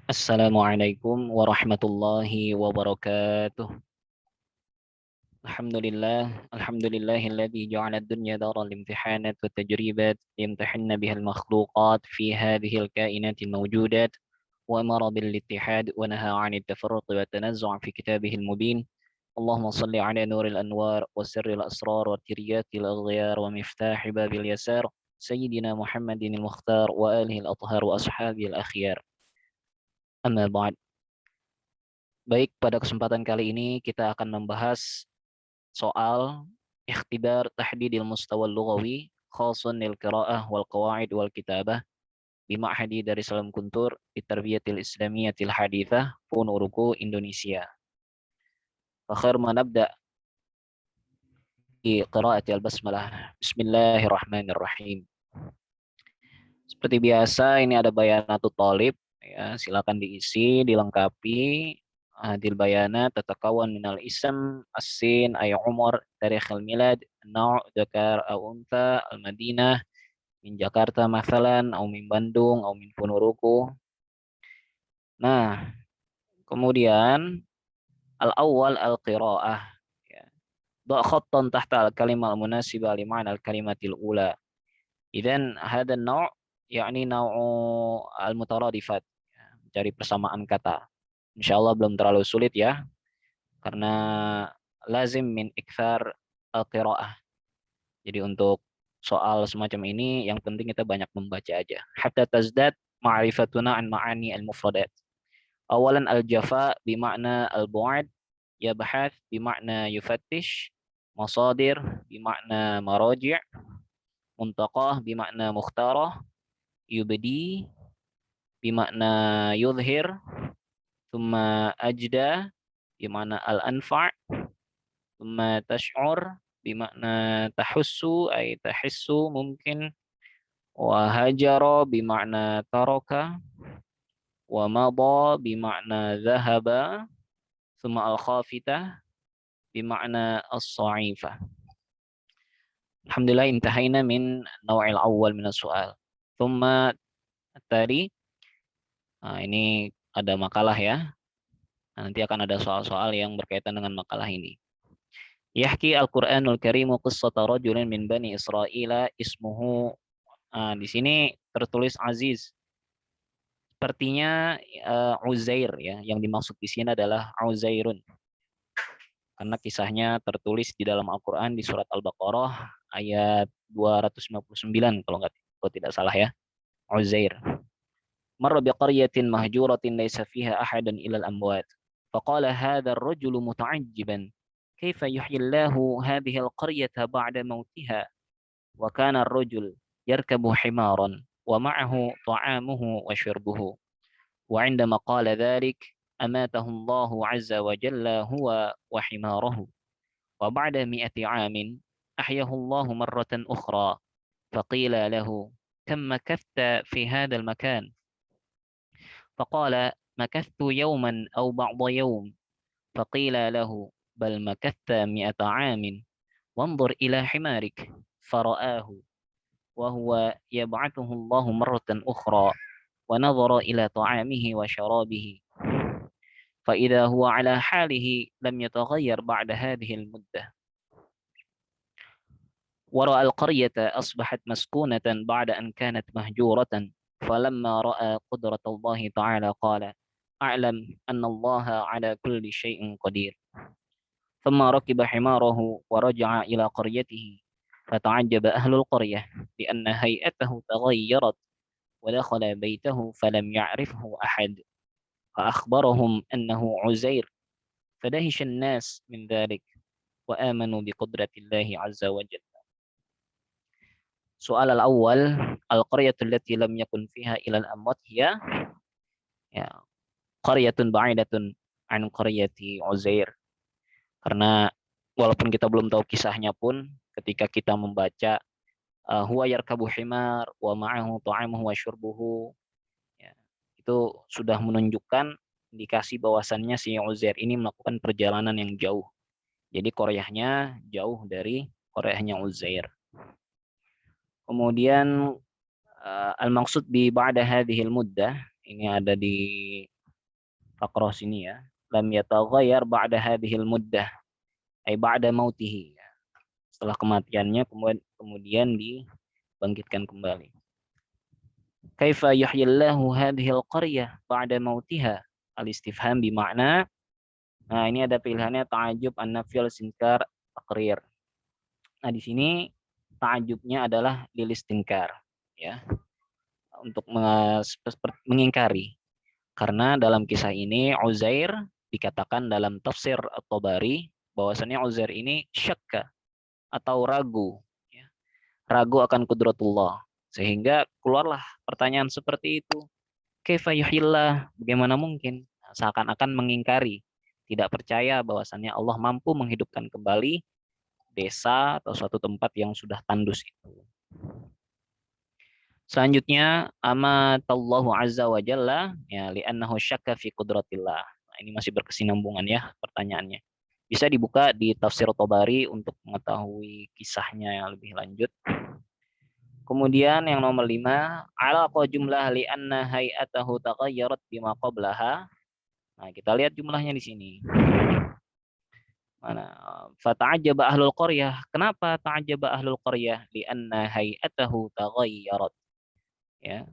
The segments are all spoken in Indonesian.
Assalamualaikum warahmatullahi wabarakatuh. Alhamdulillahilladzi ja'ala ad-dunya daral imtihanat wa tajribat yamtahinna biha al-makhluqat fi hadhihi al-kainati al-mawjudat wa amara bil ittihad wa naha 'anil tafarruq wa tanazzu' fi kitabih al-mubin. Allahumma salli 'ala nuril anwar wa sirril asrar wa tiryatil aghyar wa miftah babil yasar sayyidina Muhammadin al-mukhtar wa alihi al-athhar wa ashabihi al-akhyar. Amma ba'd. Baik, pada kesempatan kali ini kita akan membahas soal ikhtibar tahdidil mustawal lughawi khasun lil qiraah wal qawaid wal kitabah di Ma'hadi Darussalam Kuntur di Tarbiyatil Islamiyatil Hadithah Ponorogo, Indonesia. Akhir ma nabda di qiraati al-basmalah. Bismillahirrahmanirrahim. Seperti biasa ini ada bayanatut talib ya, silakan diisi, dilengkapi. Hadil bayana tatakawan minal ism as-sin ay umur tarikh al-milad naw dzakar aw untha al-madinah min Jakarta masalan atau min Bandung atau min Ponorogo. Nah, kemudian al-awwal al-qiraah ya. Dha khattan tahta al-kalimah al-munasibah li ma'na al-kalimatil ula. Idzan hadha an-naw' yakni naw'u al-mutaradifat, ya, mencari persamaan kata. Insyaallah belum terlalu sulit ya, karena lazim min ikthar al-qiraah. Jadi untuk soal semacam ini yang penting kita banyak membaca aja. Hatta tazdad ma'rifatuna an ma'ani al-mufradat. Awalan al-jafa bima'na al-bu'ad, yabhath bima'na yufattish, masadir bima'na maraji', muntaqah bima'na mukhtarah, yubdi bima'na yudhir, thumma ajda bima'na al-anfa', thumma tash'ur bimakna tahussu ay tahissu mungkin, wa hajara bimakna taraka, wa mada bimakna dhahaba, thumma al-khafitah bimakna as-sa'ifah. Alhamdulillah intahayna min naw'il awal min as-su'al. Thumma tadi ini ada makalah ya. Nanti akan ada soal-soal yang berkaitan dengan makalah ini. Yahki Al-Qur'anul Karimu qissata rajulin min Bani Israila ismuhu. Di sini tertulis Aziz. Sepertinya Uzair ya, yang dimaksud di sini adalah Uzairun. Karena kisahnya tertulis di dalam Al-Qur'an di surat Al-Baqarah ayat 259 kalau tidak salah ya. Uzair. Marra biqaryatin mahjuratin laysa fiha ahadan ilal amwat. Faqala hadha ar-rajulu muta'ajjiban كيف يحيي الله هذه القرية بعد موتها وكان الرجل يركب حمارا ومعه طعامه وشربه وعندما قال ذلك أماته الله عز وجل هو وحماره وبعد 100 عام أحياه الله مرة أخرى فقيل له كم مكثت في هذا المكان فقال مكثت يوما أو بعض يوم فقيل له بل مكثت 100 عام وانظر إلى حمارك فرآه وهو يبعثه الله مرة أخرى ونظر إلى طعامه وشرابه فإذا هو على حاله لم يتغير بعد هذه المدة ورأى القرية أصبحت مسكونة بعد أن كانت مهجورة فلما رأى قدرة الله تعالى قال أعلم أن الله على كل شيء قدير ثم ركب حماره ورجع إلى قريته فتعجب أهل القرية لأن هيئته تغيرت ودخل بيته فلم يعرفه أحد فأخبرهم أنه عزير فدهش الناس من ذلك وآمنوا بقدرة الله عز وجل. سؤال الأول القرية التي لم يكن فيها إلى الأموات هي قرية بعيدة عن قرية عزير. Karena walaupun kita belum tahu kisahnya pun ketika kita membaca huwa yarkabu himar wa ma'ahu ta'amuhu wa syurbuhu, ya, itu sudah menunjukkan indikasi bahwasannya si Uzair ini melakukan perjalanan yang jauh. Jadi Koreanya jauh dari Koreanya Uzair. Kemudian al-maqsud bi ba'da hadhil muddah ini ada di faqrah sini ya. Lam yataghayyar ba'da hadhil muddah, ay ba'da mautihi. Setelah kematiannya kemudian dibangkitkan kembali. Kaifa yuhyillahu hadhil qaryah ba'da mautiha? Al-istifham bimakna. Nah, ini ada pilihannya ta'ajub, an-nafy, al-istinkar, taqrir. Nah, di sini ta'ajubnya adalah lil istinkar, ya. Untuk mengingkari. Karena dalam kisah ini Uzair dikatakan dalam tafsir At-Tabari bahwasannya Uzair ini syakka atau ragu, ya. Ragu akan kudratullah. Sehingga keluarlah pertanyaan seperti itu. Kaifa yuhyillah? Bagaimana mungkin? Nah, seakan-akan mengingkari, tidak percaya bahwasannya Allah mampu menghidupkan kembali desa atau suatu tempat yang sudah tandus itu. Selanjutnya amatallahu azza wa jalla ya li'annahu syakka fi qudratillah. Nah, ini masih berkesinambungan ya pertanyaannya. Bisa dibuka di tafsir Tabari untuk mengetahui kisahnya yang lebih lanjut. Kemudian yang nomor 5, alaqa jumlah li'anna hay'atahu taghayyarat bima qablaha. Nah, kita lihat jumlahnya di sini. Mana? Fata'ajjaba ahlul qaryah. Kenapa ta'ajjaba ahlul qaryah? Li'anna hay'atahu taghayyarat. Ya.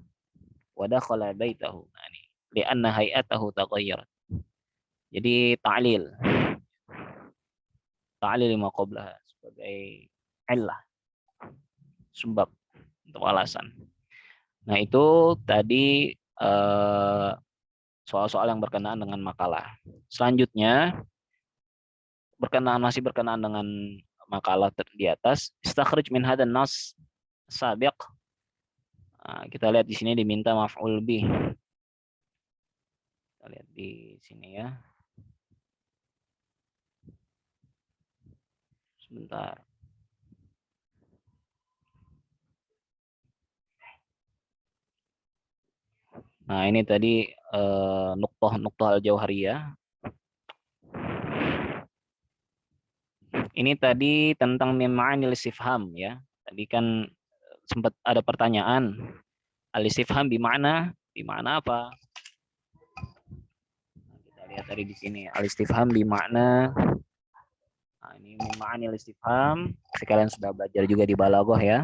Wa dakhala baitahu. Nah, ini. Li'anna hay'atahu taghayyarat. Jadi ta'lil. Ta'lil lima qablaha sebagai illah. Sebab untuk alasan. Nah, itu tadi soal-soal yang berkenaan dengan makalah. Selanjutnya masih berkenaan dengan makalah di atas. Istakhrij min hadan nas sabiq. Nah, kita lihat di sini diminta maf'ul bih. Kita lihat di sini ya. Sebentar. Nah, ini tadi nuqtah al-jauhariyah. Ini tadi tentang mim'anil istifham ya. Tadi kan sempat ada pertanyaan. Al-istifham bima'na apa? Nah, kita lihat tadi di sini. Al-istifham bima'na. Nah, ini mim'anil istifham. Sekalian sudah belajar juga di balaghah ya.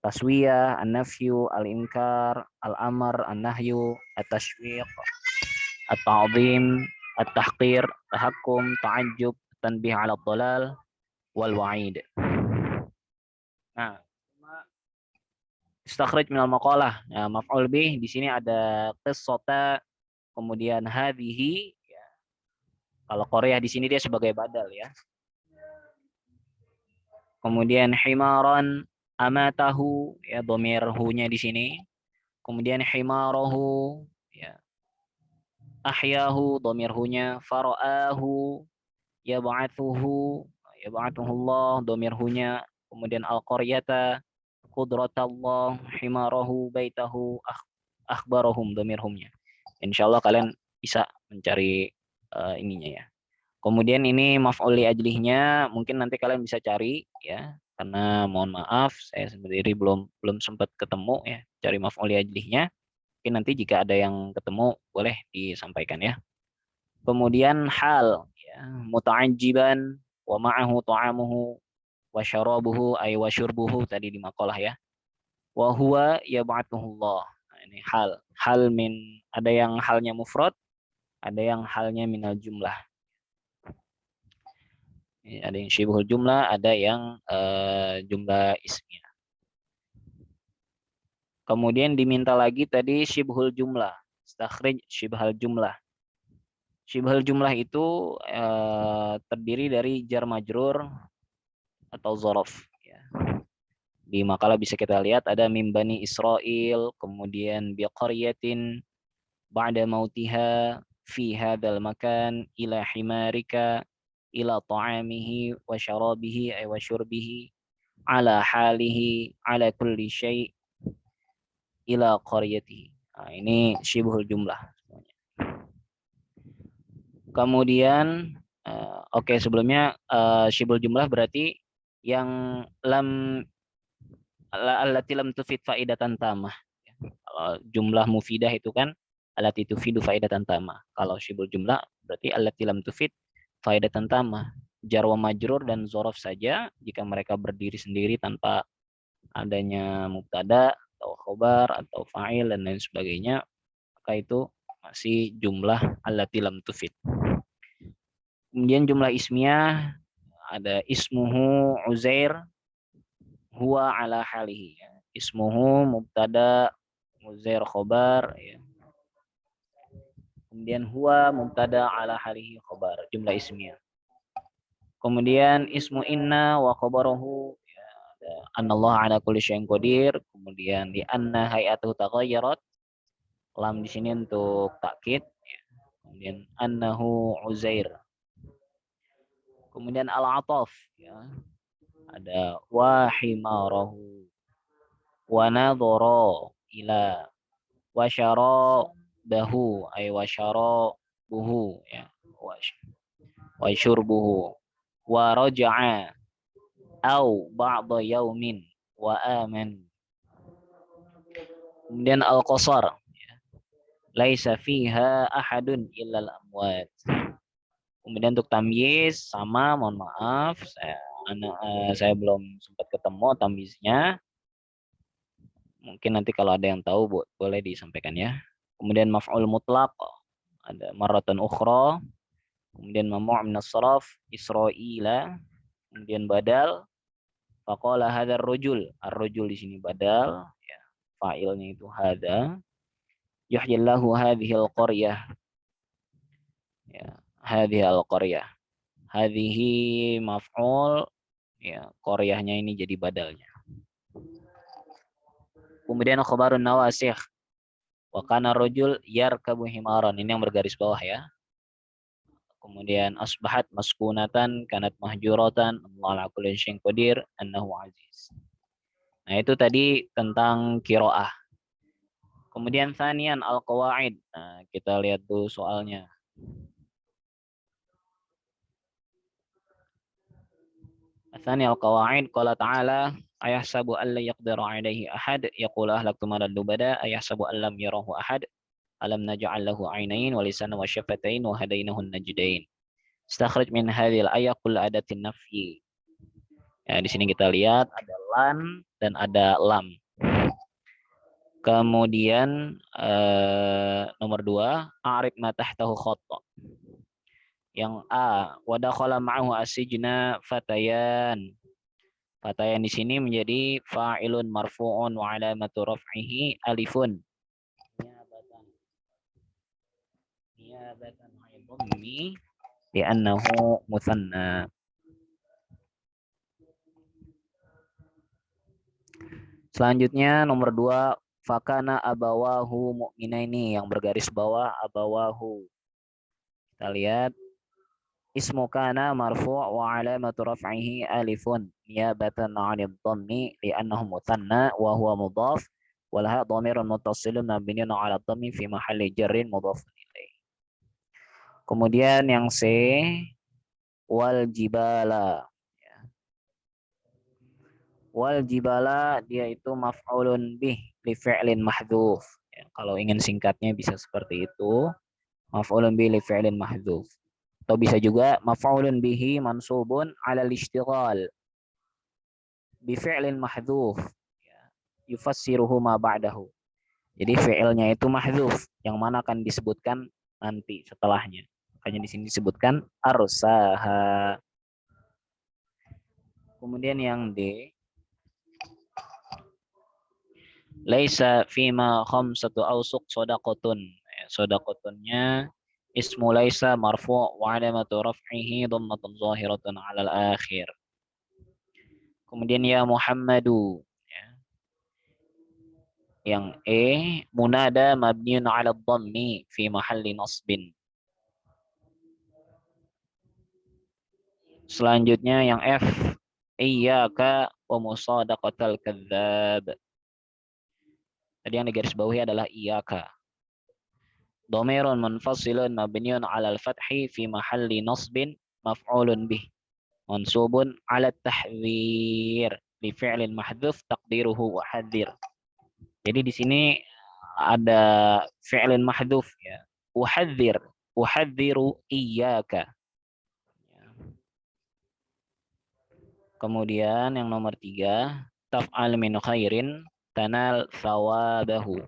Taswiyah, an-nafyu, al-inkar, al-amr, an-nahyu, at-tashwiq, at-ta'zim, at-tahqir, tahakkum, ta'ajjub, tanbih 'ala dhalal, wal wa'id. Nah, istakhrij minal maqalah. Nah, maf'ul bih di sini ada qissata, kemudian hadhihi ya. Kalau Korea di sini dia sebagai badal ya. Kemudian himaran amatahu ya, dhamir hu-nya di sini. Kemudian himarahu ya. Ahyahu dhamir hu-nya, fara'ahu yab'athuhu yab'athuhullah dhamir hu-nya. Kemudian al-qaryata qudratallah, himarahu baitahu, akhbarahum dhamir hum-nya. Insyaallah kalian bisa mencari ininya ya. Kemudian ini maf'ul li ajlihnya mungkin nanti kalian bisa cari ya, karena mohon maaf saya sendiri belum sempat ketemu ya cari maf'ul li ajlihnya. Mungkin nanti jika ada yang ketemu boleh disampaikan ya. Kemudian hal ya, muta'ajjiban wa ma'ahu ta'amuhu wa syarabuhu ay wa syurbuhu tadi di maqalah ya. Wa huwa yab'atuhullah. Nah, ini hal min, ada yang halnya mufrad, ada yang halnya minal jumlah. Ada yang syibhul jumlah, ada yang jumlah ismiyah. Kemudian diminta lagi tadi syibhul jumlah. Istakhrij syibhul jumlah. Syibhul jumlah itu terdiri dari jar majrur atau zorof. Ya. Di makalah bisa kita lihat ada mim bani Israil, kemudian biqaryatin ba'da mautiha fi hadzal makan ila himarika ila ta'amihi wa syarabihi ay wa syurbihi ala halihi ala kulli syai' ila qaryatihi. Nah, ini syibhul jumlah semuanya. Kemudian sebelumnya syibhul jumlah berarti yang allati lam tufid faidatan tamah. Kalau jumlah mufidah itu kan allati tufidu faidatan tamah. Kalau syibul jumlah berarti allati lam tufid faidatan tamah. Jar wa majrur dan zorof saja jika mereka berdiri sendiri tanpa adanya mubtada atau khobar atau fa'il dan lain sebagainya, maka itu masih jumlah allati lam tufid. Kemudian jumlah ismiyah ada ismuhu Uzair huwa ala halihi. Ismuhu mubtada, Uzair khobar, ya. Kemudian huwa mubtada ala halihi khobar, jumlah ismiyah. Kemudian ismu inna wa khabaruhu, ya, anallah ala kulli syai'in qadir. Kemudian di anna hay'atuhu taghayyarat, lam di sini untuk takkid, ya. Kemudian annahu Uzair. Kemudian al-ataf, ya. Ada wa himarahu wa nadhara ila wa syarabahu ay wa syarabuhu, ya. Wa syurbuhu wa raja'a au ba'da yaumin wa aman. Kemudian al-qasar, ya. Laisa fiha ahadun illal amwat. Kemudian untuk tamyiz sama, mohon maaf saya belum sempat ketemu tamyiznya. Mungkin nanti kalau ada yang tahu boleh disampaikan ya. Kemudian maf'ul mutlaq ada marratan ukhra. Kemudian mamnu' min as-sarf Israila. Kemudian badal faqala hadzal rajul. Ar-rajul di sini badal, ya. Fa'ilnya itu hada. Yuhyillahu hadhil qaryah. Ya, hadhil qaryah. Hadhihi maf'ul, ya, qaryahnya ini jadi badalnya. Kemudian khabarun nawasikh wa kana rajul yarkabu himaran, ini yang bergaris bawah ya. Kemudian asbahat maskunatan kanat mahjuratan Allah ala kulli syai'in qadir annahu aziz. Nah, itu tadi tentang qiraah. Kemudian tsanian al-qawaid. Nah, kita lihat dulu soalnya. Tsani al-qawaid qala ta'ala ayahsabu an la yaqdiru alaihi ahad yaqulu ahlaktu malan lubada ayahsabu an lam yarahu ahad alam naj'al lahu 'ainain wa lisanan wa syafatain wa hadainahu najdain. Istakhrij min hadhil ayat kull adatin nafyi. Ya, di sini kita lihat ada lan dan ada lam. Kemudian nomor 2, a'rif ma tahtahu khatta. Yang A, wa dakhala ma'ahu asijna fatayan. Fatayan di sini menjadi fa'ilun marfu'un wa alamatu raf'ihi alifun. Niyabatan 'anil dhammi li'annahu mutsanna. Selanjutnya nomor 2, fakana abawahu mu'minaini, yang bergaris bawah abawahu. Kita lihat ismu kana marfu' wa alamatu raf'ihi alifun niyabatan 'anil dhammi li'annahu mutsanna wa huwa mudhaf wal ha dhamirun muttasilun mabniun 'ala dhammi fi mahalli jarrin mudhaf ilaih. Kemudian yang C, wal jibala. Wal jibala dia itu maf'ulun bih li fi'lin mahdhuf. Ya, kalau ingin singkatnya bisa seperti itu. Maf'ulun bih li fi'lin mahdhuf. Atau bisa juga maf'ulun bihi mansubun 'ala al-ishtighal bi fi'lin mahdhuf. Ya, yufassiruhu ma ba'dahu. Jadi fi'ilnya itu mahdhuf yang mana akan disebutkan nanti setelahnya. Makanya di sini disebutkan arsaha. Kemudian yang D, laisa fima khamsatu awsuq shadaqatun. Shadaqatunnya ismu laisa marfu' wa alamatu raf'ihi dhammatun zahiratun 'alal akhir. Kemudian ya Muhammadu. Yang E, munada mabniun 'ala dhammi fi mahalli nasbin. Selanjutnya yang F, iyyaka wa musadaqatal kadzdzab. Tadi yang digaris bawahi adalah iyyaka. Dhamirun munfasilun mabniun 'alal fathi fi mahalli nasbin maf'ulun bih. Mansubun 'ala tahdhir li fi'lin mahdhuf taqdiruhu wa hadir. Jadi di sini ada fi'lin mahdhuf ya. Uhadziru iyyaka. Kemudian yang nomor 3, taf'al min khairin tanal thawabahu.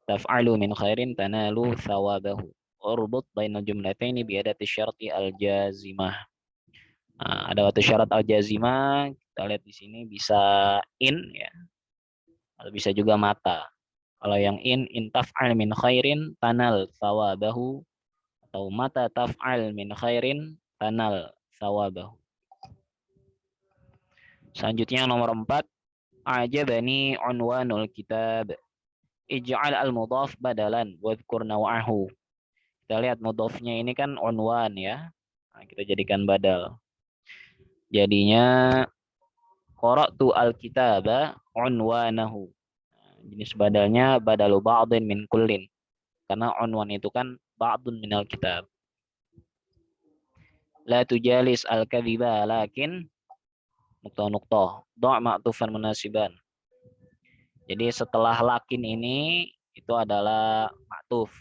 Taf'alu min khairin tanalu thawabahu. Urbut bainal jumlataini biadati syarti al-jazimah. Nah, ada waktu syarat al-jazimah, kita lihat di sini bisa in ya, atau bisa juga mata. Kalau yang in taf'al min khairin tanal thawabahu, atau mata taf'al min khairin tanal thawabahu. Selanjutnya nomor 4, a'jabani unwanul kitab. Ij'al al-mudhaf badalan wadhkur naw'ahu. Kita lihat mudhafnya ini kan unwan ya. Nah, kita jadikan badal. Jadinya qara'tu al-kitaba unwanahu. Nah, jenis badalnya badalu ba'dhin min kullin. Karena unwan itu kan ba'dun minal kitab. La tujalis al-kadhiba lakin nukta-nukta. Do' ma'tufan munasiban. Jadi setelah lakin ini itu adalah ma'tuf.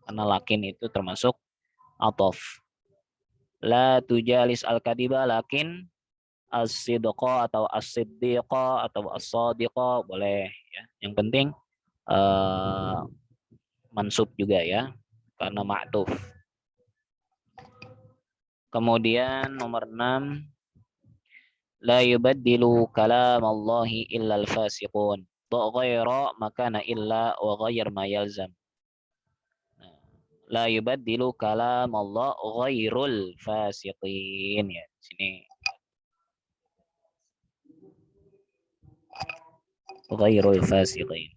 Karena lakin itu termasuk atof. La tujalis al-kadhiba lakin as-sidqa atau as-siddiqa atau as-sadiqa boleh ya. Yang penting mansub juga ya karena ma'tuf. Kemudian nomor 6, la yubaddilu kalam Allahi illa al-fasiqun. Ghaira makana illa wa ghair ma yalzam. La yubaddilu kalam Allah ghairul fasiqin ya. Sini ghairul fasiqin.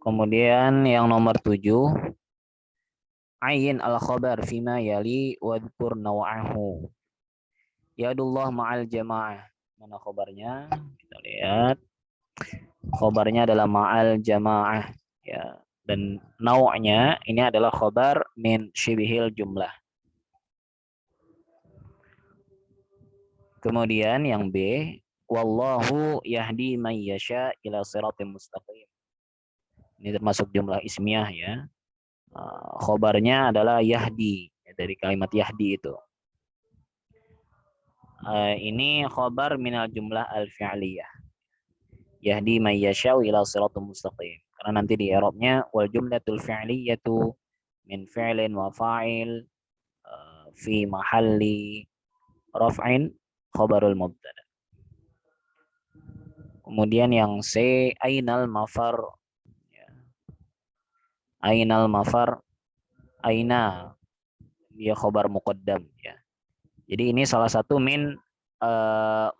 Kemudian yang nomor 7, ayin al-khabar fima yali wadhkur naw'ahu. Yadullah ma'al jamaah. Mana khabarnya? Kita lihat. Khabarnya adalah ma'al jamaah ya. Dan naw'nya ini adalah khabar min syibhil jumlah. Kemudian yang B, wallahu yahdi man yasha ila siratim mustaqim. Ini termasuk jumlah ismiyah ya. Khobarnya adalah yahdi, dari kalimat yahdi itu. Ini khobar minal jumlah al-fi'liyah. Yahdi man yasha'u ila siratum mustaqim. Karena nanti di i'rabnya wal jumlatul fi'liyatu min fi'lin wa fa'il fi mahalli raf'in khabarul mubtada. Kemudian yang C, ainal mafar. Ainal mafar, aina dia khobar muqaddam ya. Jadi ini salah satu min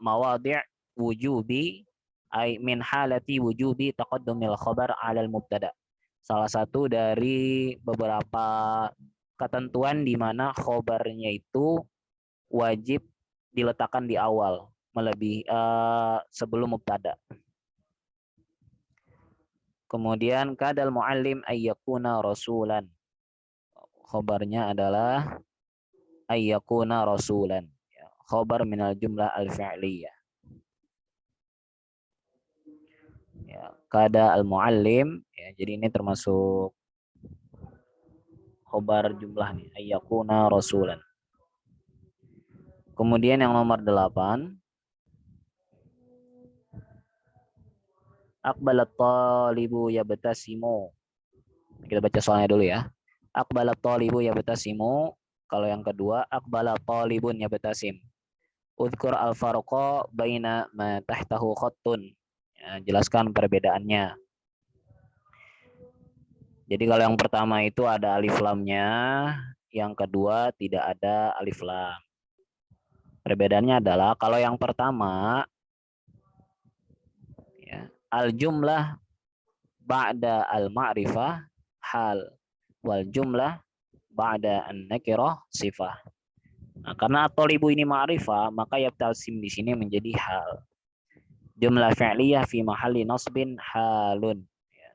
mawadhi' wujubi ay min halati wujubi taqaddumil khabar 'alal mubtada. Salah satu dari beberapa ketentuan di mana khobarnya itu wajib diletakkan di awal melebihi sebelum mubtada. Kemudian kadal muallim ayyakuna rasulan. Khobarnya adalah ayyakuna rasulan. Khobar minal jumlah al-fi'liyah. Ya, kada al-muallim. Ya, jadi ini termasuk khobar jumlah nih. Ayyakuna rasulan. Kemudian yang nomor 8. Aqbalat talibu yabtasimu. Kita baca soalnya dulu ya. Aqbalat talibu yabtasimu. Kalau yang kedua, aqbalat talibun yabtasim. Udhkur al-farqa baina ma tahtahu khattun. Ya, jelaskan perbedaannya. Jadi kalau yang pertama itu ada alif lamnya, yang kedua tidak ada alif lam. Perbedaannya adalah kalau yang pertama ya, al-jumlah ba'da al-ma'rifah hal wal jumlah ba'da an-nakirah sifah. Nah, karena at-talibu ini ma'rifah, maka yabtasim di sini menjadi hal. Jumlah fi'liyah fi mahalli nasbin halun. Ya.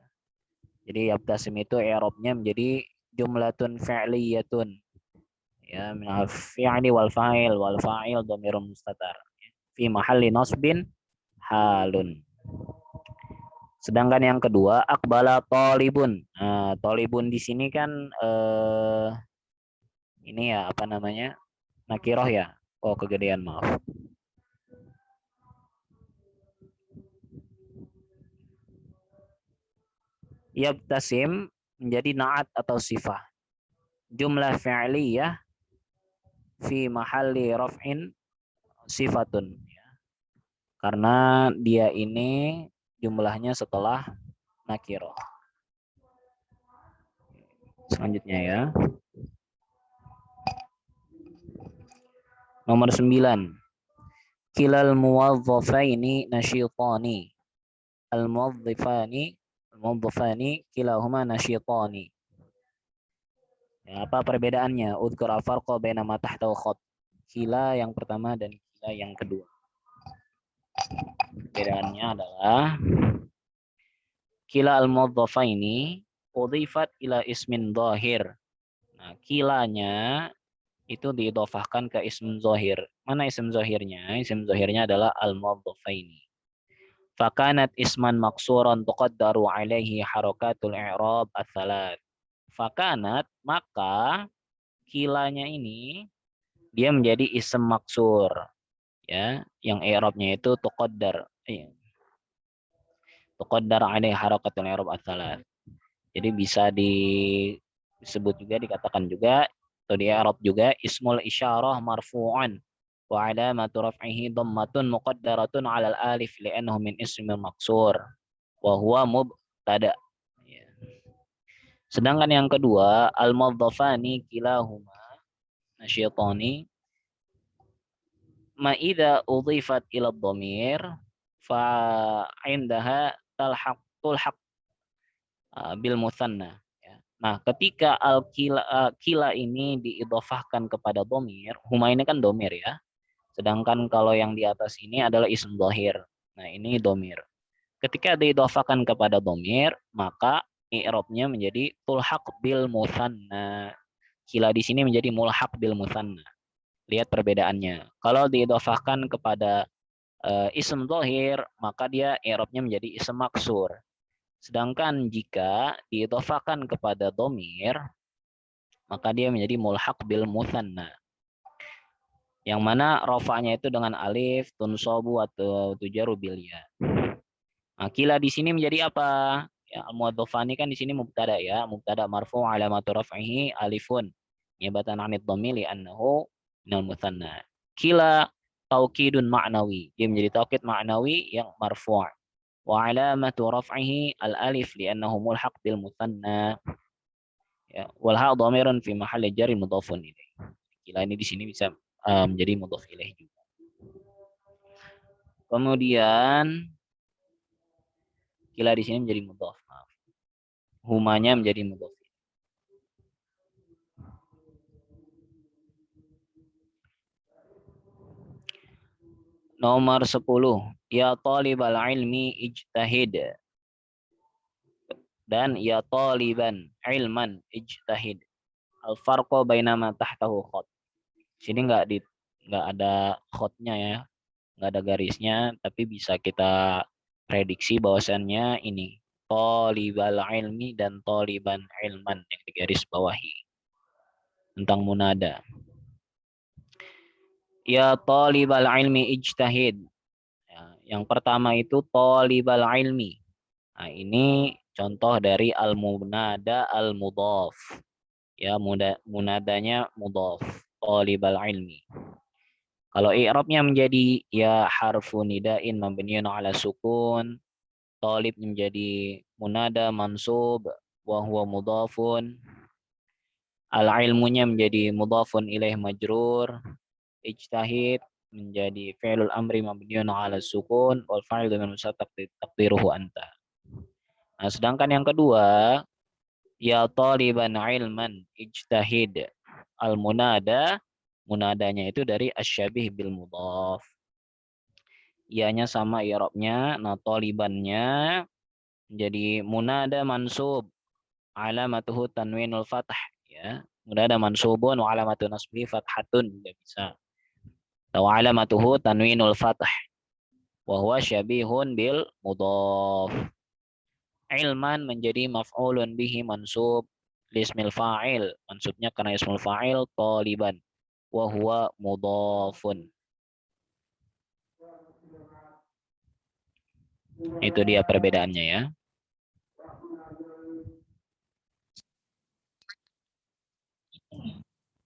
Jadi yabtasim itu i'rabnya menjadi jumlatun fi'liyatun. Ya, minal fi'li wal fa'il dhamirun mustatar. Fi mahalli nasbin halun. Sedangkan yang kedua akbala tolibun. Nah, tolibun di sini kan ini ya apa namanya? Nakiroh ya. Oh, kegedean maaf. Yabtasim menjadi naat atau sifah. Jumlah fi'liyah fi mahalli raf'in sifatun. Karena dia ini jumlahnya setelah nakiroh. Selanjutnya ya. Nomor 9. Kilal muwadzafaini nasyitani. Al-muwadzafani kilahuma nasyitani. Ya, apa perbedaannya? Udhkur al-farqa baina ma tahta khat. Kila yang pertama dan kila yang kedua. Perbedaannya adalah kila al-muwadzafaini udhifat ila ismin dhahir. Nah, kilanya itu diidhafahkan ke ism zahir. Mana ism zahirnya? Ism zahirnya adalah al-muwadzafaini. Fakanat isman maksuran tuqaddaru alaihi harakatul i'rab ats-tsalat. Fakanat, maka kilanya ini dia menjadi ism maksur, ya, yang i'rabnya itu tuqaddar. Tuqaddar alaihi harakatul i'rab ats-tsalat. Jadi bisa disebut juga, dikatakan juga atau di i'rab juga ismul isyarah marfu'an wa alamatu raf'ihi dhammatun muqaddaratun 'alal alif li'annahu min ismil maksur wa huwa mubtada. Sedangkan yang kedua al-mudhafani kilahuma nasyitani ma idza udhifat ila dhamir fa 'indaha tulhaq bil mutsanna. Nah, ketika kila ini diidhofahkan kepada dhamir, huma ini kan dhamir ya. Sedangkan kalau yang di atas ini adalah ism dhahir. Nah, ini dhamir. Ketika diidhofahkan kepada dhamir, maka i'rabnya menjadi tulhaq bil mutsanna. Kila di sini menjadi mulhaq bil mutsanna. Lihat perbedaannya. Kalau diidhofahkan kepada ism dhahir, maka dia i'rabnya menjadi ism maksur. Sedangkan jika diidhofahkan kepada dhamir, maka dia menjadi mulhaq bil mutsanna. Yang mana rafa'nya itu dengan alif, tunsabu atau tujaru bil ya. Nah, kila di sini menjadi apa? Ya, al-muwadzafani kan di sini mubtada ya, mubtada marfu' alamatu raf'ihi alifun. Niyabatan 'anid dhamir li'annahu minal mutsanna. Kila taukidun ma'nawi. Dia menjadi taukid ma'nawi yang marfu'. Wa alamatu raf'ihi al-alif li'annahu mulhaq bil mutsanna. Ya, wal ha dhamirun fi mahalli jarri mudhafun ilaih. Kila ini di sini bisa menjadi mudhaf ilaih juga. Kemudian kila di sini menjadi mudhaf. Humanya menjadi mudhaf. Nomor 10. Ya talibal ilmi ijtahid. Dan ya taliban ilman ijtahid. Al-farqa bainama tahtahu khat. Sini nggak ada khatnya ya. Nggak ada garisnya, tapi bisa kita prediksi bahwasannya ini talibal ilmi dan taliban ilman yang digaris bawahi tentang munada. Ya talibal ilmi ijtahid. Ya, yang pertama itu talibal ilmi. Nah, ini contoh dari al-munada al-mudhaf. Ya, munadanya mudhaf. Talibal ilmi. Kalau i'rabnya menjadi ya harfu nida'in mabniun ala sukun. Talib menjadi munada mansub wa huwa mudhafun. Al-ilmunya menjadi mudhafun ilaih majrur. Ijtahid menjadi fi'lul amri mabniun 'ala sukun wal fa'il dengan musattaq taqdiruhu anta. Nah, sedangkan yang kedua ya taliban ilman ijtahid. Al munada, munadanya itu dari asyabih bil mudhaf. Ianya sama i'rabnya, nah talibannya menjadi munada mansub alamatuhu tanwinul fath ya. Munada mansubun wa alamatu nasbi fathatun juga bisa. Wa alamatuhu tanwinul fath. wa huwa syabihun bil mudhaf. Ilman menjadi maf'ulun bihi mansub lismil fa'il, mansubnya karena ismul fa'il taliban, wa huwa mudhafun. Itu dia perbedaannya ya.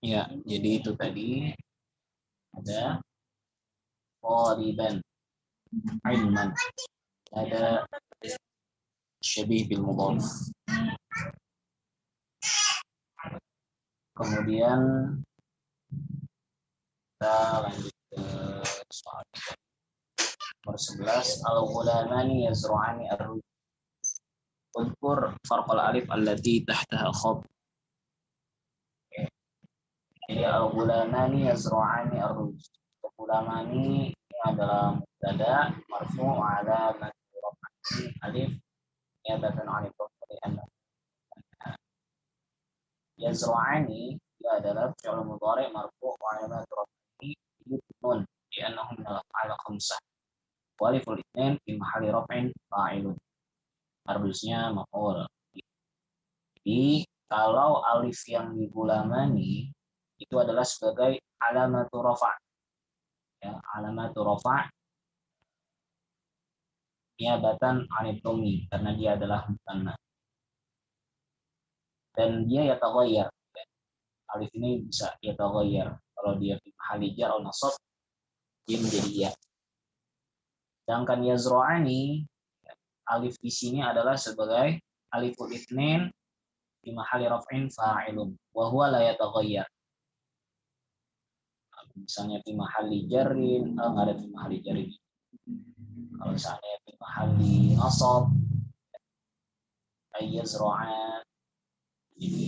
Ya, jadi itu tadi ada taliban, ilman, ada syabih bil mudhaf. Kemudian kita lanjut ke soal nomor 11. Al-ghulamani yazru'ani ar-ruj. Udkur farqal alif allati tahtaha khab. Jadi al-ghulamani yazru'ani ar-ruj. Al-ghulamani ini adalah mubtada marfu' ala raf'i alif niyabatan 'anil dhammah. Yazru'ani dia adalah fi'il mudhari' marfu' wa 'alamat raf'ihi nun li'annahu min al-af'al khamsah. Waliful itsnain fi mahalli raf'in fa'ilun. Harusnya maf'ul. Jadi kalau alif yang di gulamani itu adalah sebagai alamatu rafa'. Ya, alamatu rafa' niyabatan 'anil dhammi karena dia adalah mutanna. Dan dia yataghayyar. Alif ini bisa yataghayyar. Kalau dia fi mahalli jar atau nasab dia menjadi ya. Sedangkan yazra'ani alif di sini adalah sebagai aliful itsnain fi mahalli raf'in fa'ilun wa huwa la yataghayyar. Misalnya fi mahalli jarrin, enggak ada fi mahalli jarrin. Kalau misalnya fi mahalli nasab yazra'an, jadi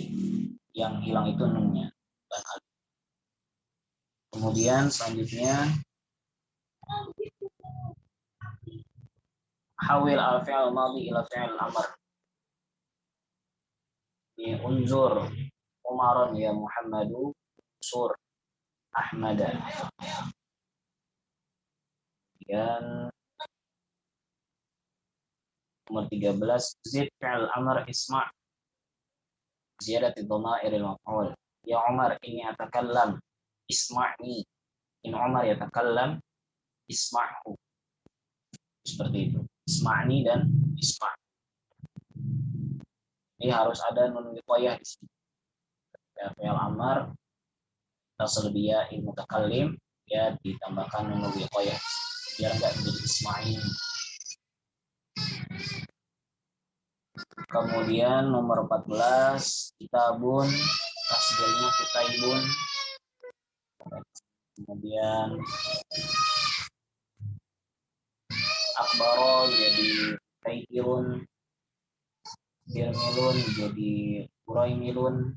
yang hilang itu nunnya. Kemudian selanjutnya hawil al-fi'l madhi ila fi'l amr. Ini unzur Umaran ya Muhammadu sur Ahmada. Kemudian nomor 13 zid fi'l amr isma' ziyadati dhamairil maf'ul. Ya Umar ini atakallam isma'ni. In Umar yatakallam isma'hu. Seperti itu. Isma'ni dan isma'. Ini harus ada nun wiqayah di sini. Ya, fi'il amr tasal biya il mutakallim ya ditambahkan nun wiqayah biar enggak menjadi isma'in. Kemudian nomor 14 kitabun tasdilnya kitaibun. Kemudian akbaro jadi taikirun, dirmilun jadi uraimilun,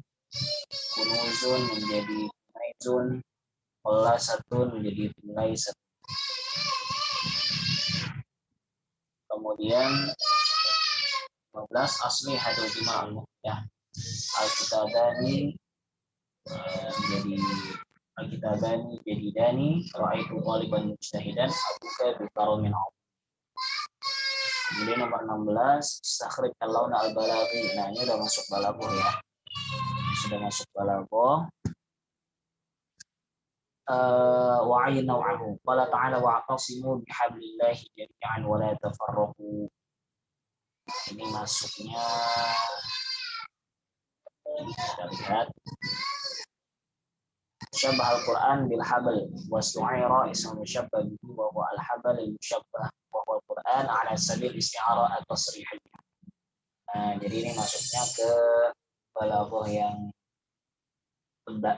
kunuzun menjadi naizun, pelasatun menjadi pelaisat. Kemudian 15 asli hadul bima al-muhdah al-kitabani jadi al-kitabani jadi dani ra'aitu taliban mujtahidan abuka bi karamin. Kemudian nomor 16 istakhrij al-launa al-balaghi. Nah, ini udah masuk balaghah ya. Sudah masuk balaghah. Wa ayyin naw'ahu. Qala ta'ala wa'tasimu bihablillahi jami'an wa la tafarraqu. Ini masuknya kita lihat syabah al-Quran bil habl wa su'aira ismu musyabbah bihi wa huwa al-habl al-musyabbah wa huwa al-Quran ala sabil isti'ara at-tasrihiyah. Nah, jadi ini masuknya ke balaghah yang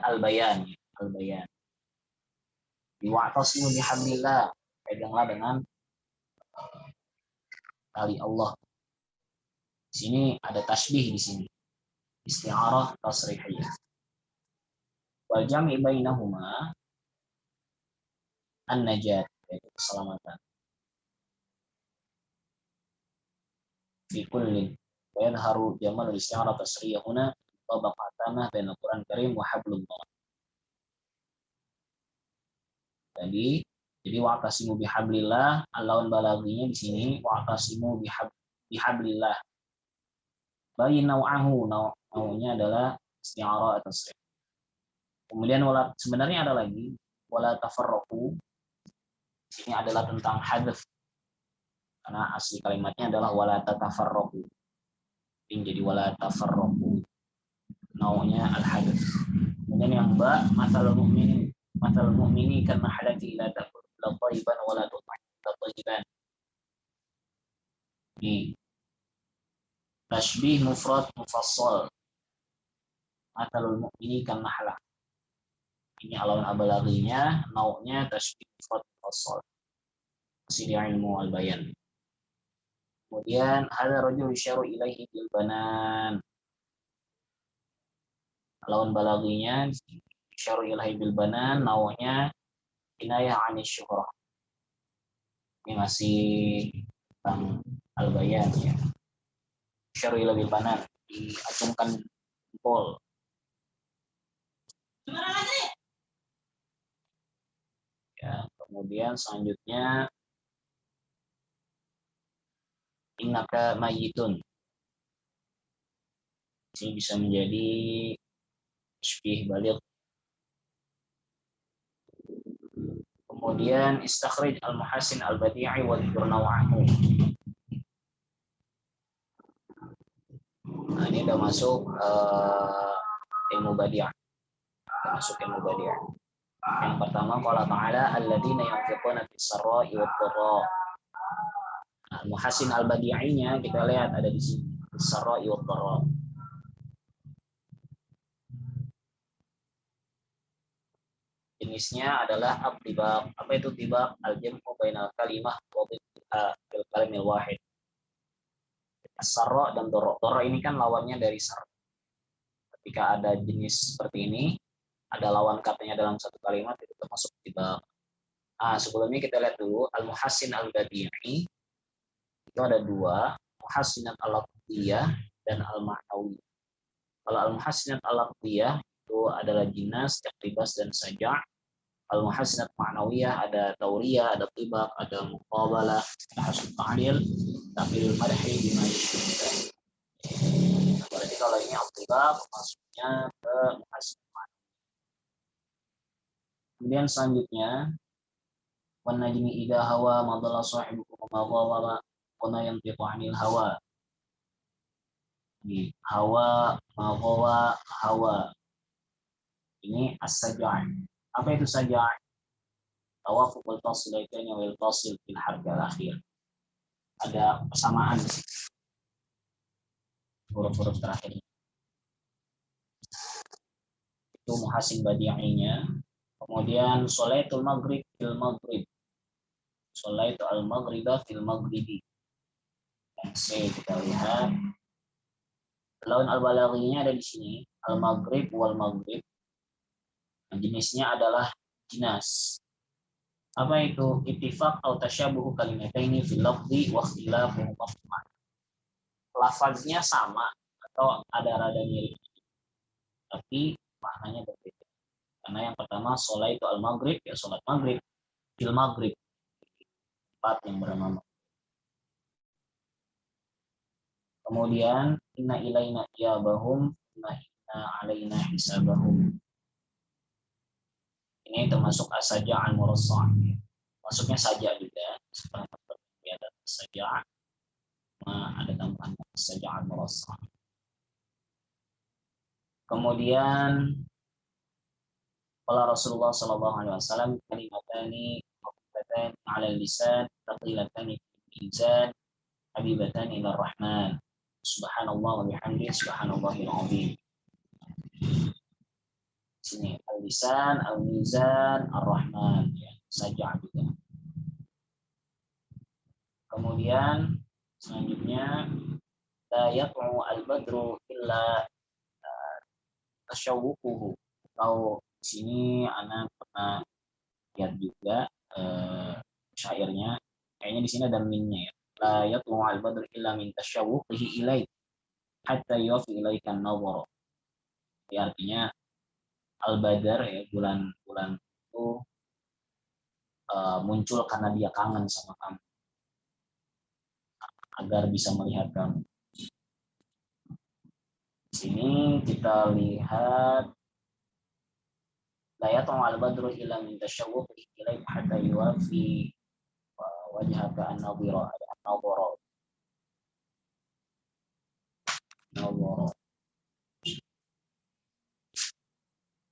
al-bayan, al-bayan. Di wa'tasimu bihablillah, peganglah dengan tali Allah. Di sini ada tasbih di sini. Isti'arah tasrihiyah. Wal jam'i bainahuma an-najat, yaitu keselamatan. Fi kullin wa yadharu jamal isti'arah tasrihiyah huna tabaqatanah bainal Qur'an Karim wa hablullah. Jadi wa'tasimu bihablillah, lawan balaghinya di sini wa'tasimu bihablillah. Bayin nau'ahu, nau'nya adalah isti'arah atau tasrif. Kemudian sebenarnya ada lagi wala tafarraqu. Ini adalah tentang hadaf. Karena asli kalimatnya adalah wala tatafarraqu. Jadi wala tafarraqu. Nau'nya al-hadaf. Kemudian yang ba matalul mu'mini karena halati la ta'kul la thayyiban wala tut'im la thayyiban. Ini tashbih mufrad mufassal. Matalul mu'mini kan nahlah. Ini alawan abalaghinya, nau'nya tashbih mufrad mufassal. Masih di ilmu al-bayan. Kemudian hadza rajul yusyaru ilaihi bil banan. Alawan balaghinya yusyaru ilaihi bil banan, nau'nya kinayah 'anil syuhrah. Ini masih tentang al-bayan ya. Yusyaru ilaihi bil banan, diacungkan jempol. Ya, kemudian selanjutnya innaka mayyitun. Ini bisa menjadi tasbih baligh. Kemudian istakhrij al-muhassin al-badi'i wa dzkur naw'ahu. Nah, ini udah masuk ilmu badi'ah. Masuk ilmu badi'ah. Yang pertama qala ta'ala alladziina yunfiquna fis-sarra'i wad-dharra. Al-muhassin al-badi'inya kita lihat ada di sini, fis-sarra'i wad-dharra. Jenisnya adalah at-tibaq. Apa itu tibaq? Al-jam'u bainal kalimah wa bil kalimil wahid. As-sarra dan dharra. Dharra ini kan lawannya dari sarra. Ketika ada jenis seperti ini, ada lawan katanya dalam satu kalimat, itu termasuk tibaq. Sebelumnya kita lihat dulu al-muhassin al-badi'i. Itu ada dua, muhassinat al-lafziyah dan al-ma'nawiyah. Kalau al-muhassinat al-lafziyah itu adalah jinas, iqtibas dan saja'. Al-muhassinat ma'nawiyah ada tauriyah, ada tibaq, ada muqabalah, ada hasb ta'lil, tafil madhi bima yashbah. Berarti kalau ini al-tibaq masuknya ke muhassin ma'nawiyah. Kemudian selanjutnya wan najmi idza hawa ma dhalla sahibukum ma dhawa wa ma yantiqu 'anil hawa. Ini hawa, ma dhawa, hawa. Ini as-saja'. Apa itu saja'? Tawafuqul fasilaitaini wal fasil fil harf al-akhir. Ada persamaan di situ. Huruf-huruf terakhir. Itu muhassin badi'inya. Kemudian sholaitul maghrib fil maghrib. Sholaitu al-maghriba fil maghribi. Yang C kita lihat. Lawan al-balaghinya ada di sini. Al-maghrib wal maghrib. Jenisnya adalah jinas. Apa itu? Ittifaq atau tasyabuhu kalimataini fil lafzi wa ikhtilafuhuma fil ma'na. Lafaznya sama atau ada rada mirip, tapi maknanya berbeda. Karena yang pertama sholat itu al-maghrib, ya sholat maghrib, fil maghrib, tempat yang bernama. Kemudian inna ilaina iyabahum, inna alaina hisabahum. Ini termasuk as-saja' al-murassah. Masuknya saja juga, seperti ada saja', ada tambahan as-saja' al-murassah. Kemudian qala Rasulullah sallallahu alaihi wasallam kalimatani habibatani 'ala lisan thaqilatani fil mizan habibatani ila rahman subhanallah wa bihamdihi subhanallahil azim. Sini al-lisan, al-mizan, ar-rahman ya, saja juga. Kemudian selanjutnya la yaq'u al-badru illa tasyawwuquhu. Atau di sini anak pernah lihat juga syairnya, kayaknya di sini ada minnya ya. La yaq'u al-badru illa min tasyawwuqihi ilaik hatta yufi ilaika an-nawar. Artinya al-badar ya, bulan itu muncul karena dia kangen sama kamu, agar bisa melihat kamu. Di sini kita lihat la yat'u al-badru illa min tashawwuqi ilaik hatta yuwafi wajhaka an-nadhira an-nadhara.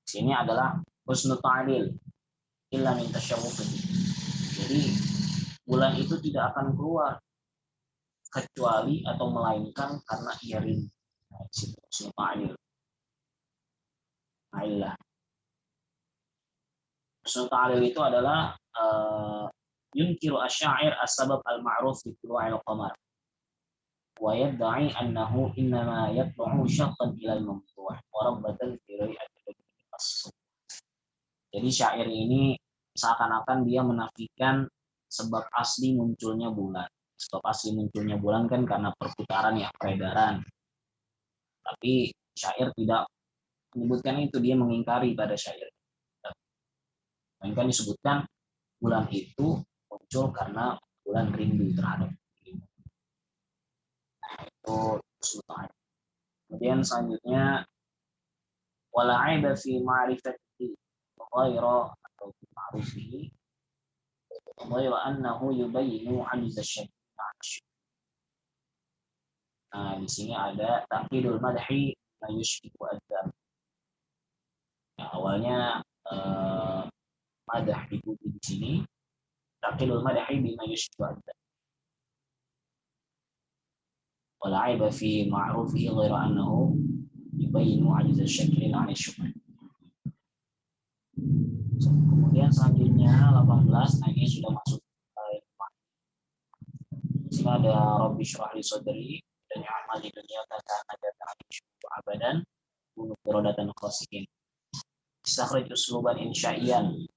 Sini adalah husnul ta'lil illa min tasyawwuq. Jadi bulan itu tidak akan keluar kecuali atau melainkan karena ia rindu. Husnul ta'lil. Nah, husnul ta'lil itu adalah yunkiru asyair as-sabab al-ma'ruf bi tulu'il qamar wa yad'i annahu innama yatlu'u syaqqan ila al-mamtuh wa rabbatan fi rai'atil as. Jadi syair ini seakan-akan dia menafikan sebab asli munculnya bulan. Sebab asli munculnya bulan kan karena perputaran ya, peredaran. Tapi syair tidak menyebutkan itu, dia mengingkari pada syair. Melainkan disebutkan bulan itu muncul karena bulan rindu terhadap dirimu. Itu sultan. Kemudian selanjutnya wala aiba fi ma'rifati ghaira atau ma'rufihi ghaira annahu yubayyinu 'ajza syai'. Nah, di sini ada taqidul madhi ma yushbihu adzam. Nah, awalnya madah dipuji di sini. Taqidul madhi bima yushbihu adzam. Wala aiba fi ma'rufihi ghaira annahu yubayyinu 'ajza syakli 'an syukr. Kemudian selanjutnya 18, nah ini sudah masuk di sini ada Rabbi syrah li sadri dan ya'mal di dunia kata najatan syukur abadan bunuh berodatan khasikin. Istakhrij usluban insyaiyan,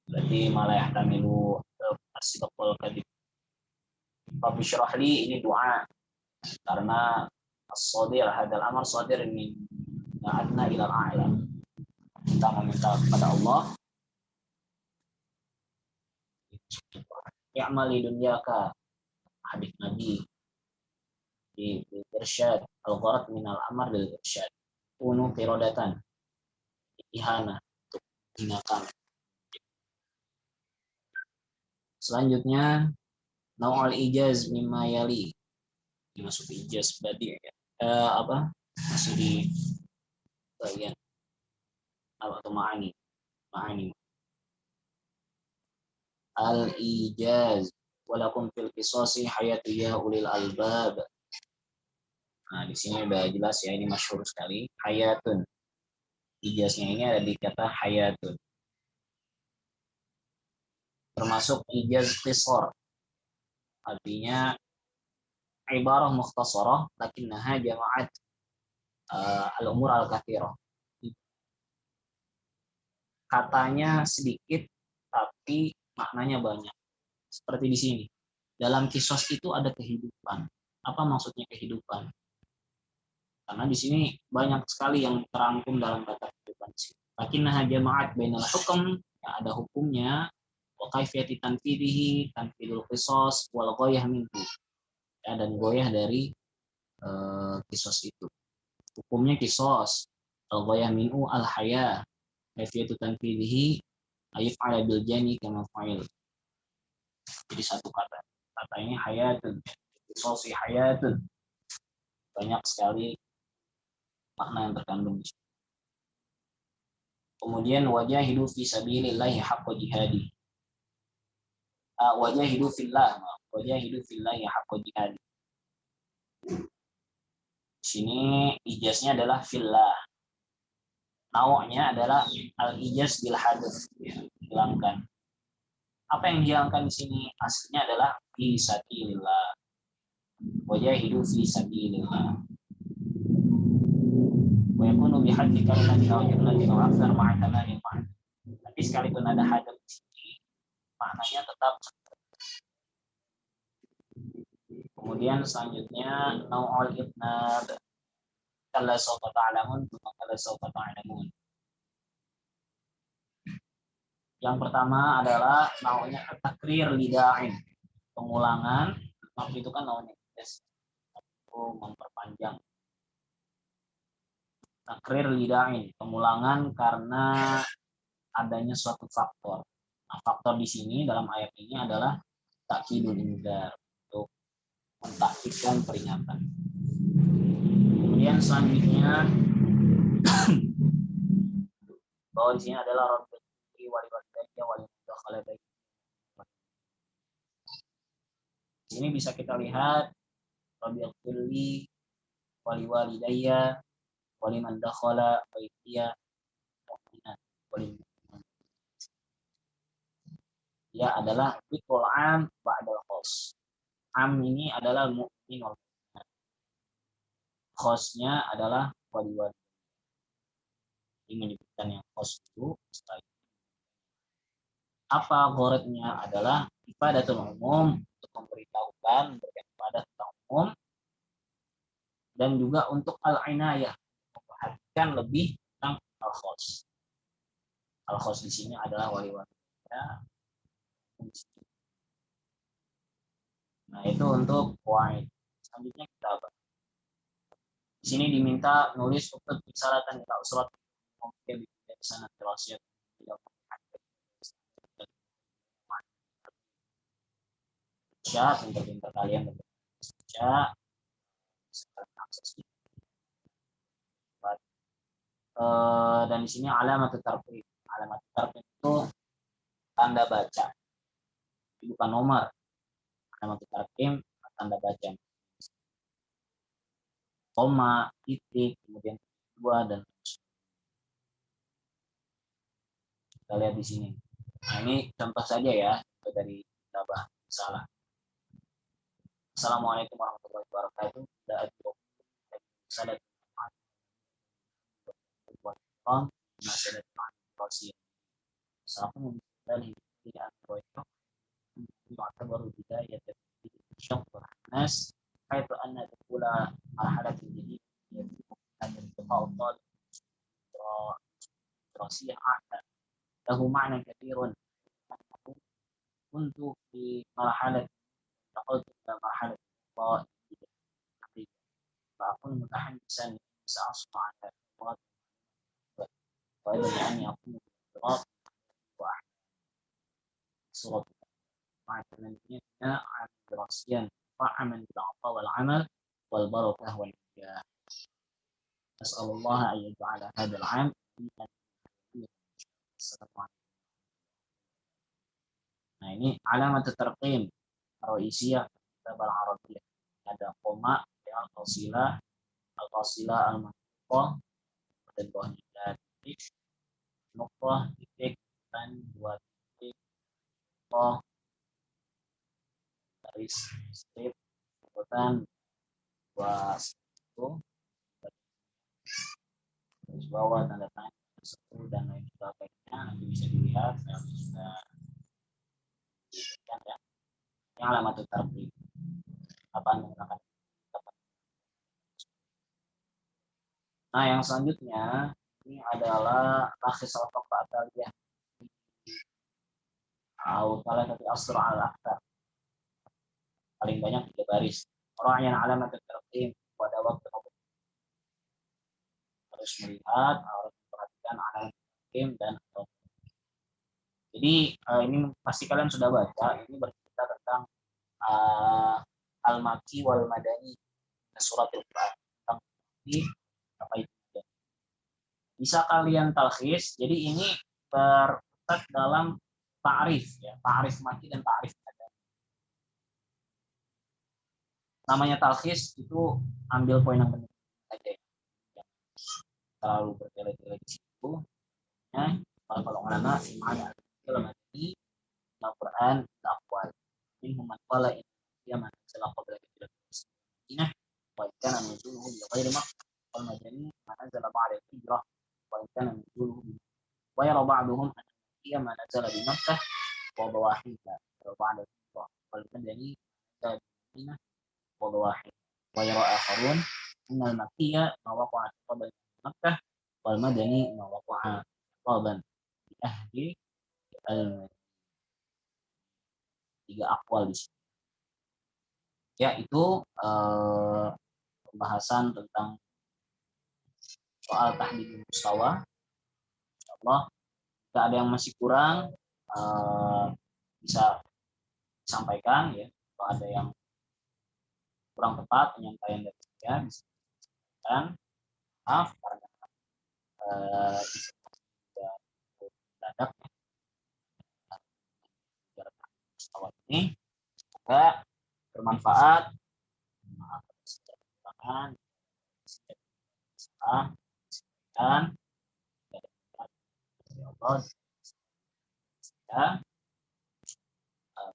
berarti malah yahtamilu as-sidq wal kadhib. Rabbi syrah li ini doa karena as-sadir hadal amar sadir min adna ila al-a'la. Kita meminta kepada Allah ya'mal di dunia ka hadis Nabi di irsyad al-gharad min al-amar lil irsyad unu qiradatan ihana untuk hinakan. Selanjutnya naw'al ijaz mimma yali, masuk ijaz badi ya. Masih di bagian apa atau ma'ani al-ijaz walakum fil qisasi hayatu ya ulil albab. Nah, di sini udah jelas ya, ini masyhur sekali. Hayatun. Ijaznya ini ada di kata hayatun. Termasuk ijaz qisar. Artinya ibarah mukhtasarah lakinnaha jama'at al-umur al-kathirah. Katanya sedikit tapi maknanya banyak. Seperti di sini. Dalam kisos itu ada kehidupan. Apa maksudnya kehidupan? Karena di sini banyak sekali yang terangkum dalam kata kehidupan. Lakinnaha jama'at bainal hukm, ya ada hukumnya, wa kaifiyati tanfidhihi, tanfidul qisas wal ghayah minhu. Ya, dan goyah dari kisos itu. Hukumnya kisos, al ghayah minhu al haya, kaifiyatu tanfidhihi ayf'ala bil jani kama fa'il. Jadi satu kata. Katanya hayatun, kisosi hayatun. Banyak sekali makna yang terkandung di situ. Kemudian wajahidu fi sabilillahi haqqa jihadi. Wajahidu fillahi haqqa jihadi. Di sini ijaznya adalah fillah. Nawanya adalah al-ijaz bil hadz, ya, hilangkan. Apa yang dihilangkan di sini aslinya adalah fi sabilillah. Wajahidu fi sabilillah. Wa yakunu bi hadfi kalimatin aw jumlatin aw aktsar ma'a tamanil ma'na. Tapi sekalipun ada hadaf di sini, maknanya tetap. Kemudian selanjutnya nau'ul ibnad. Kalla sawfa ta'lamun, kalla sawfa ta'lamun. Yang pertama adalah naunya takrir lida'in, pengulangan. Maksud itu kan naunya memperpanjang. Takrir lida'in, pengulangan karena adanya suatu faktor. Nah, faktor di sini dalam ayat ini adalah takkidul indzar, untuk mentakkidkan peringatan. Kemudian selanjutnya bahwa di sini adalah rabbil wali walidayya wal mudakhala baik. Di sini bisa kita lihat rabbil wali walidayya wali man dakhala baitiya mu'minan wali. Dia adalah fitrul am ba'dal khos. Am ini adalah mu'min wal mu'minat. Khosnya adalah wali-wali. Ini menyebutkan yang khos itu setelah itu. Apa ghoretnya adalah ifadatul umum, untuk memberitahukan berkepada tentang umum, dan juga untuk al-inayah, memperhatikan lebih tentang al-khos. Al-khos di sini adalah wali-wali. Nah, itu untuk qawaid. Selanjutnya kita bahas. Di sini diminta nulis untuk persyaratan kita surat mungkin di sana terasiat baca, pintar-pintar kalian baca sekarang akses. Dan di sini alamat tartib. Alamat tartib itu tanda baca, bukan nomor. Alamat tartib tanda baca, koma, titik, kemudian dua, dan kita lihat di sini. Nah, ini contoh saja ya dari kitabah salah. Assalamualaikum warahmatullahi wabarakatuh. يعتبر بداية الشق الناس حيث أن دخول مرحلة جديدة يتم أن انتقاء الطالب دراسية أعلى له معنى كبير. كنت في مرحلة انتقلت إلى مرحلة الحقيقة فأكون متحمسا سأصنع على الخطوات وأيضا لأني أكون باضطراب وأحيانا صورة مع تمنيتنا عن دراسيا طعما بالعطاء والعمل والبركة والنجاح. نسأل الله أن يجعل هذا العام. Nah, ini alamat tarqim ar-raisiyah kitab al-arabiyyah. Ada koma, al-fasilah, al-manqah, dan bawahnya ada titik, nuqtah, titik, dan dua titik, nuqtah, garis strip, urutan, dua satu, garis bawah, tanda tanya, satu, dan lain sebagainya. Nanti bisa dilihat, saya sudah ya. Ini alamat tarqim. Apa menggunakan. Nah, yang selanjutnya ini adalah takhsis al-faqah ataliyah atau salah satu asra al-akhtar. Paling banyak 3 baris. Orang yang alamat tarqim pada waktu harus melihat, harus memperhatikan alamat tarqim dan jadi ini pasti kalian sudah baca. Ini bercerita tentang al-Makki wal Madani, surat al-Quran tentang apa itu. Bisa kalian talkhis. Jadi ini terletak dalam ta'rif ya, ta'rif Makki dan ta'rif Madani. Namanya talkhis itu ambil poin yang penting saja. Terlalu bertele-tele di situ. Ya, kalau ulama ada Madani, Al-Quran, Al-Aqwal. Minhum man qala inna man anzala qabla al-hijrah wa kana nuzuluhu bi ghairi Makkah wal Madani man anzala ba'da al-hijrah wa kana nuzuluhu bi wa yara ba'duhum anna hiya man anzala bi Makkah wa bawahiha wa ba'da al-hijrah wal Madani Madinah wa bawahiha wa yara akharun anna al-Makkiyya ma waqa'a qabla Makkah wal Madani ma waqa'a qaban bi ahli al tiga akwal di sini. Ya, itu pembahasan tentang soal tahdid mustawa. Insyaallah jika ada yang masih kurang bisa disampaikan ya, kalau ada yang kurang tepat penyampaian dari saya bisa disampaikan. Maaf karena mendadak mustawa ini. Semoga bermanfaat. Maaf atas segala kekurangan. Dan ya Allah ya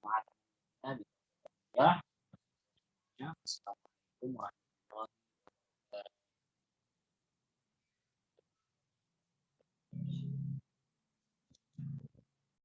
mengatakannya ya. Assalamualaikum warahmatullahi wabarakatuh.